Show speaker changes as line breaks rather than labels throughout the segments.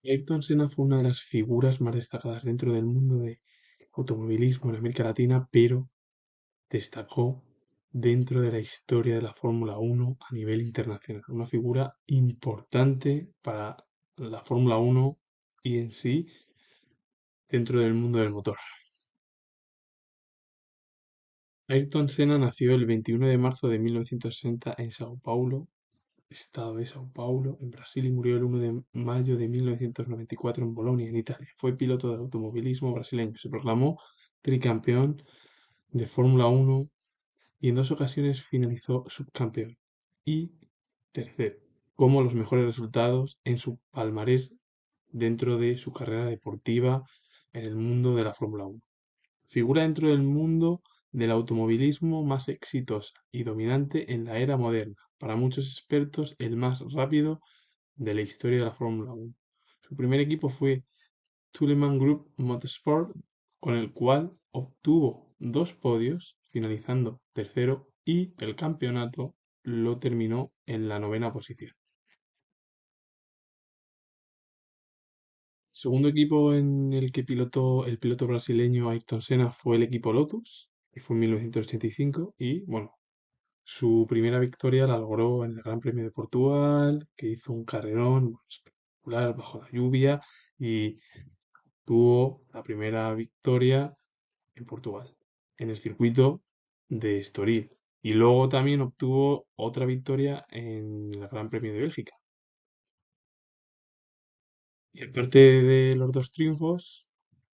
Ayrton Senna fue una de las figuras más destacadas dentro del mundo del automovilismo en América Latina, pero destacó dentro de la historia de la Fórmula Uno a nivel internacional. Una figura importante para la Fórmula Uno y en sí dentro del mundo del motor. Ayrton Senna nació el 21 de marzo de 1960 en Sao Paulo, estado de Sao Paulo, en Brasil, y murió el 1 de mayo de 1994 en Bolonia, en Italia. Fue piloto de automovilismo brasileño. Se proclamó tricampeón de Fórmula Uno y en dos ocasiones finalizó subcampeón y tercero, como los mejores resultados en su palmarés dentro de su carrera deportiva en el mundo de la Fórmula Uno. Figura dentro del mundo del automovilismo más exitosa y dominante en la era moderna, para muchos expertos el más rápido de la historia de la Fórmula Uno. Su primer equipo fue Tulemann Group Motorsport, con el cual obtuvo dos podios, finalizando tercero, y el campeonato lo terminó en la novena posición. El segundo equipo en el que pilotó el piloto brasileño Ayrton Senna fue el equipo Lotus, que fue en 1985, y bueno, su primera victoria la logró en el Gran Premio de Portugal, que hizo un carrerón espectacular bajo la lluvia y tuvo la primera victoria en Portugal, en el circuito de Estoril. Y luego también obtuvo otra victoria en el Gran Premio de Bélgica. Y aparte de los dos triunfos,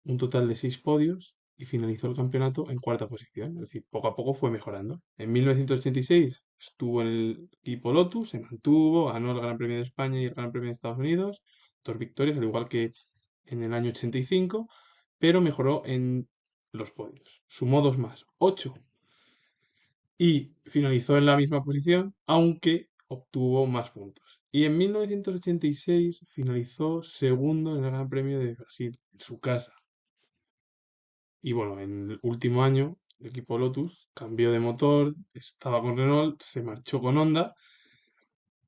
un total de 6 podios y finalizó el campeonato en cuarta posición. Es decir, poco a poco fue mejorando. En 1986 estuvo en el equipo Lotus, se mantuvo, ganó el Gran Premio de España y el Gran Premio de Estados Unidos, dos victorias, al igual que en el año 85, pero mejoró en los podios. Sumó dos más, 8, y finalizó en la misma posición, aunque obtuvo más puntos. Y en 1986 finalizó segundo en el Gran Premio de Brasil, en su casa. Y bueno, en el último año, el equipo Lotus cambió de motor, estaba con Renault, se marchó con Honda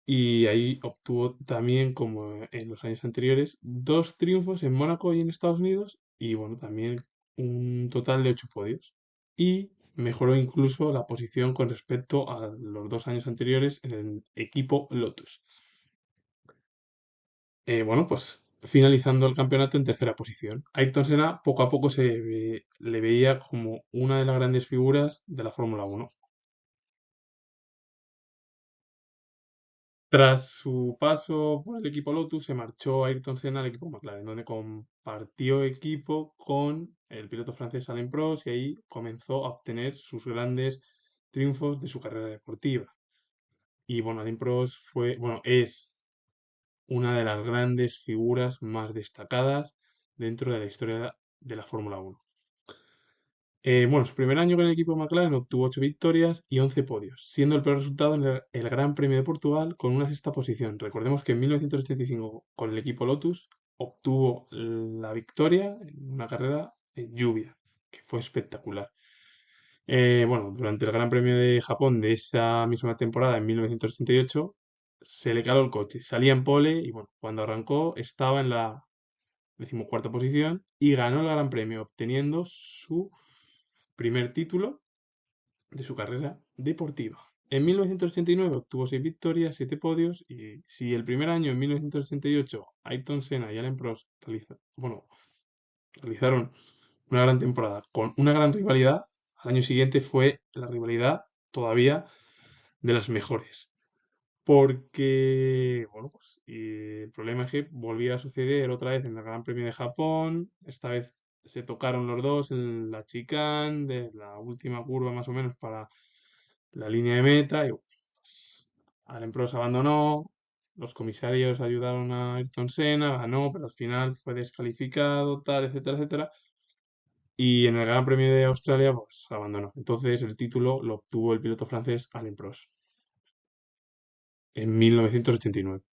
y ahí obtuvo también, como en los años anteriores, dos triunfos en Mónaco y en Estados Unidos y bueno, también un total de 8 podios. Y mejoró incluso la posición con respecto a los 2 años anteriores en el equipo Lotus. Bueno, pues finalizando el campeonato en tercera posición. Ayrton Senna poco a poco le veía como una de las grandes figuras de la Fórmula Uno. Tras su paso por el equipo Lotus, se marchó Ayrton Senna al equipo McLaren, donde compartió equipo con el piloto francés Alain Prost y ahí comenzó a obtener sus grandes triunfos de su carrera deportiva. Y bueno, Alain Prost es una de las grandes figuras más destacadas dentro de la historia de la Fórmula Uno. Bueno, su primer año con el equipo McLaren obtuvo 8 victorias y 11 podios, siendo el peor resultado en el Gran Premio de Portugal con una sexta posición. Recordemos que en 1985 con el equipo Lotus obtuvo la victoria en una carrera en lluvia, que fue espectacular. Bueno, durante el Gran Premio de Japón de esa misma temporada, en 1988, se le caló el coche, salía en pole y bueno, cuando arrancó estaba en la decimocuarta posición y ganó el Gran Premio, obteniendo su primer título de su carrera deportiva. En 1989 obtuvo 6 victorias, 7 podios, y si el primer año, en 1988, Ayrton Senna y Alain Prost realizaron una gran temporada con una gran rivalidad, al año siguiente fue la rivalidad todavía de las mejores. Porque, bueno, pues el problema es que volvía a suceder otra vez en el Gran Premio de Japón. Esta vez se tocaron los dos en la chicane de la última curva más o menos para la línea de meta y pues, Alain Prost abandonó, los comisarios ayudaron a Ayrton Senna, ganó, pero al final fue descalificado, tal, etcétera, etcétera. Y en el Gran Premio de Australia, pues abandonó. Entonces el título lo obtuvo el piloto francés Alain Prost en 1989.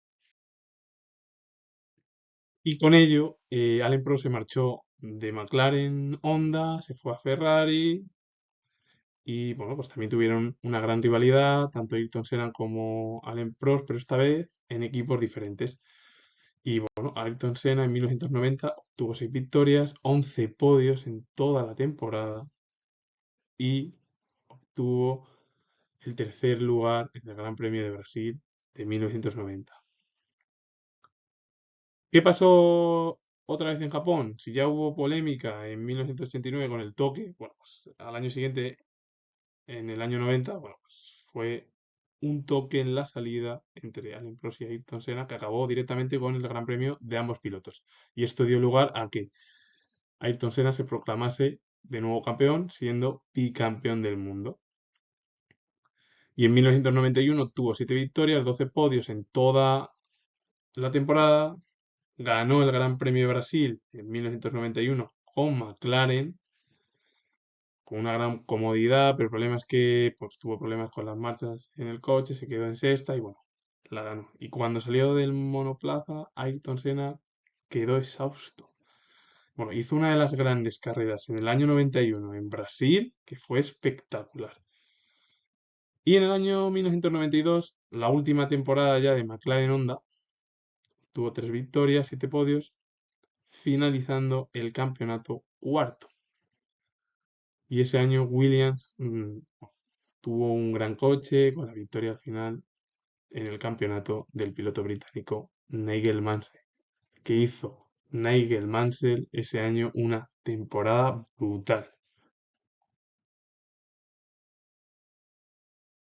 Y con ello, Alain Prost se marchó de McLaren Honda, se fue a Ferrari y bueno, pues también tuvieron una gran rivalidad, tanto Ayrton Senna como Alain Prost, pero esta vez en equipos diferentes. Y bueno, Ayrton Senna en 1990 obtuvo 6 victorias, 11 podios en toda la temporada y obtuvo el tercer lugar en el Gran Premio de Brasil de 1990. ¿Qué pasó otra vez en Japón? Si ya hubo polémica en 1989 con el toque, bueno, pues al año siguiente, en el año 90, bueno, pues fue un toque en la salida entre Alain Prost y Ayrton Senna que acabó directamente con el Gran Premio de ambos pilotos. Y esto dio lugar a que Ayrton Senna se proclamase de nuevo campeón, siendo bicampeón del mundo. Y en 1991 tuvo 7 victorias, 12 podios en toda la temporada. Ganó el Gran Premio de Brasil en 1991 con McLaren, con una gran comodidad, pero el problema es que pues, tuvo problemas con las marchas en el coche, se quedó en sexta y bueno, la ganó. Y cuando salió del monoplaza, Ayrton Senna quedó exhausto. Bueno, hizo una de las grandes carreras en el año 91 en Brasil, que fue espectacular. Y en el año 1992, la última temporada ya de McLaren Honda, tuvo 3 victorias, 7 podios, finalizando el campeonato cuarto. Y ese año Williams tuvo un gran coche con la victoria al final en el campeonato del piloto británico Nigel Mansell, que hizo Nigel Mansell ese año una temporada brutal.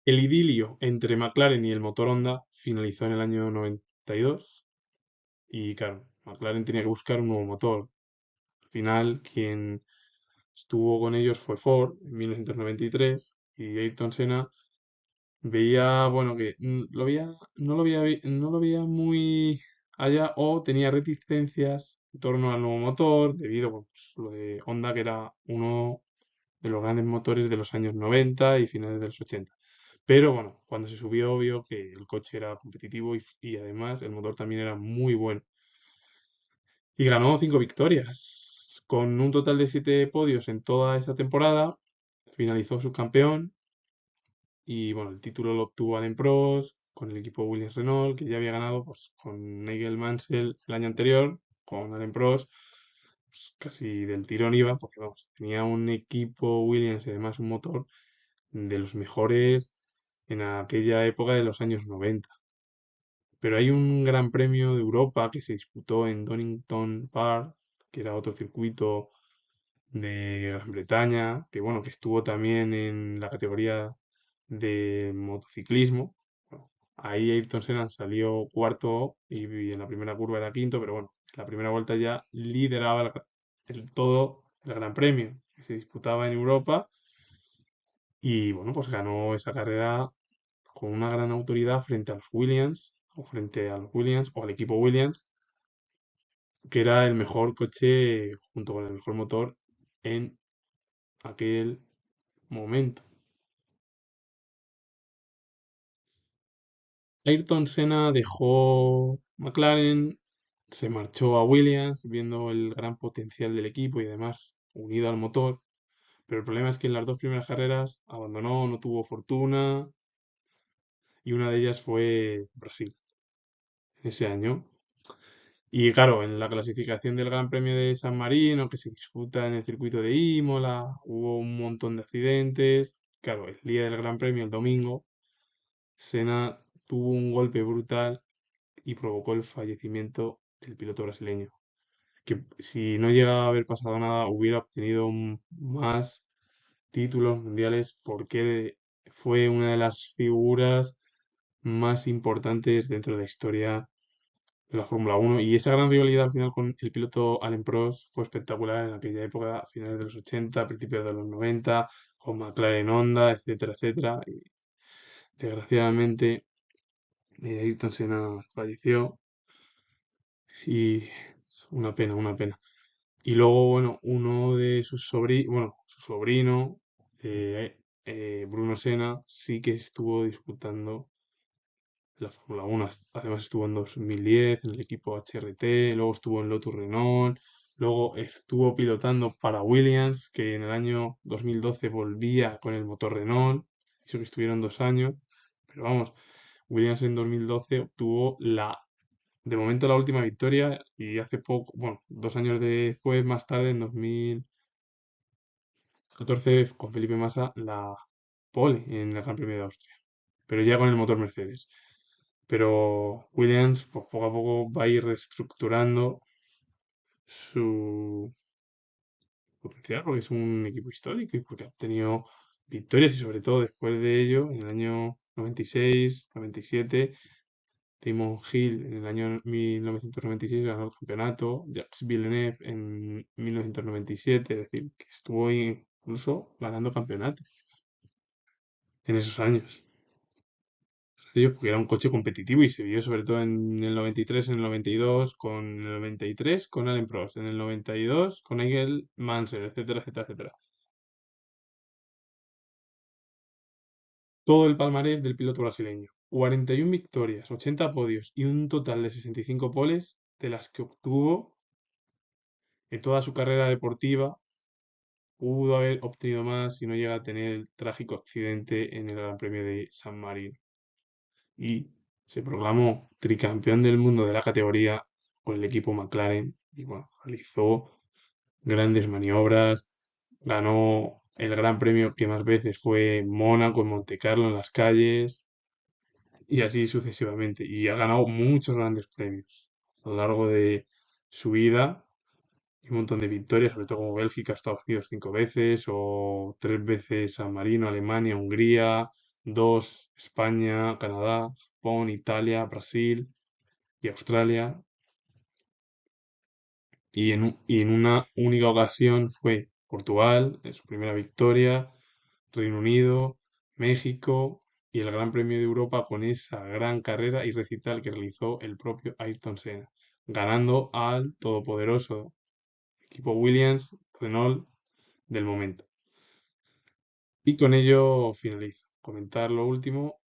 El idilio entre McLaren y el motor Honda finalizó en el año 92 y claro, McLaren tenía que buscar un nuevo motor. Al final, quien estuvo con ellos fue Ford en 1993 y Ayrton Senna veía, bueno, que no lo veía muy allá o tenía reticencias en torno al nuevo motor debido, bueno, pues, lo de Honda que era uno de los grandes motores de los años 90 y finales de los 80. Pero bueno, cuando se subió vio que el coche era competitivo y además el motor también era muy bueno. Y ganó 5 victorias, con un total de 7 podios en toda esa temporada. Finalizó subcampeón y bueno, el título lo obtuvo Alain Prost con el equipo Williams Renault, que ya había ganado pues, con Nigel Mansell el año anterior, con Alain Prost, pues, casi del tirón iba, porque vamos, tenía un equipo Williams y además un motor de los mejores en aquella época de los años 90. Pero hay un Gran Premio de Europa que se disputó en Donington Park, que era otro circuito de Gran Bretaña, que bueno, que estuvo también en la categoría de motociclismo. Bueno, ahí Ayrton Senna salió cuarto y en la primera curva era quinto, pero bueno, en la primera vuelta ya lideraba todo el Gran Premio que se disputaba en Europa y bueno, pues ganó esa carrera con una gran autoridad frente a los Williams o frente a los Williams o al equipo Williams, que era el mejor coche junto con el mejor motor en aquel momento. Ayrton Senna dejó McLaren, se marchó a Williams, viendo el gran potencial del equipo y además unido al motor. Pero el problema es que en las dos primeras carreras abandonó, no tuvo fortuna y una de ellas fue Brasil ese año. Y claro, en la clasificación del Gran Premio de San Marino, que se disputa en el circuito de Imola, hubo un montón de accidentes. Claro, el día del Gran Premio, el domingo, Senna tuvo un golpe brutal y provocó el fallecimiento del piloto brasileño, que si no llegaba a haber pasado nada hubiera obtenido más títulos mundiales porque fue una de las figuras más importantes dentro de la historia de la Fórmula 1 y esa gran rivalidad al final con el piloto Alain Prost fue espectacular en aquella época, finales de los 80, principios de los 90, con McLaren Honda, etcétera, etcétera. Y desgraciadamente Ayrton Senna falleció y es una pena, una pena. Y luego, bueno, uno de sus sobrinos, bueno, su sobrino, Bruno Senna, sí que estuvo disputando la Fórmula 1. Además estuvo en 2010 en el equipo HRT, luego estuvo en Lotus Renault, luego estuvo pilotando para Williams, que en el año 2012 volvía con el motor Renault, eso que estuvieron 2 años, pero vamos, Williams en 2012 obtuvo la de momento la última victoria y hace poco, bueno, 2 años después, más tarde, en 2014, con Felipe Massa, la pole en el Gran Premio de Austria, pero ya con el motor Mercedes. Pero Williams, pues poco a poco va a ir reestructurando su potencial, porque es un equipo histórico y porque ha obtenido victorias y sobre todo después de ello, en el año 96, 97, Damon Hill en el año 1996 ganó el campeonato, Jacques Villeneuve en 1997, es decir, que estuvo incluso ganando campeonatos en esos años. Ellos porque era un coche competitivo y se vio sobre todo en el 93, en el 92, con el 93 con Alain Prost, en el 92 con Nigel Mansell, etcétera, etcétera, etcétera. Todo el palmarés del piloto brasileño. 41 victorias, 80 podios y un total de 65 poles, de las que obtuvo en toda su carrera deportiva. Pudo haber obtenido más si no llega a tener el trágico accidente en el Gran Premio de San Marino. Y se proclamó tricampeón del mundo de la categoría con el equipo McLaren. Y bueno, realizó grandes maniobras, ganó el Gran Premio que más veces fue Mónaco, en Monte Carlo, en las calles, y así sucesivamente. Y ha ganado muchos grandes premios a lo largo de su vida y un montón de victorias, sobre todo como Bélgica, Estados Unidos 5 veces, o 3 veces San Marino, Alemania, Hungría, dos España, Canadá, Japón, Italia, Brasil y Australia. Y en una única ocasión fue Portugal, en su primera victoria, Reino Unido, México y el Gran Premio de Europa con esa gran carrera y recital que realizó el propio Ayrton Senna, ganando al todopoderoso equipo Williams, Renault del momento. Y con ello finalizo. Comentar lo último.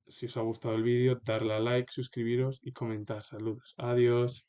Si os ha gustado el vídeo, darle a like, suscribiros y comentar. Saludos. Adiós.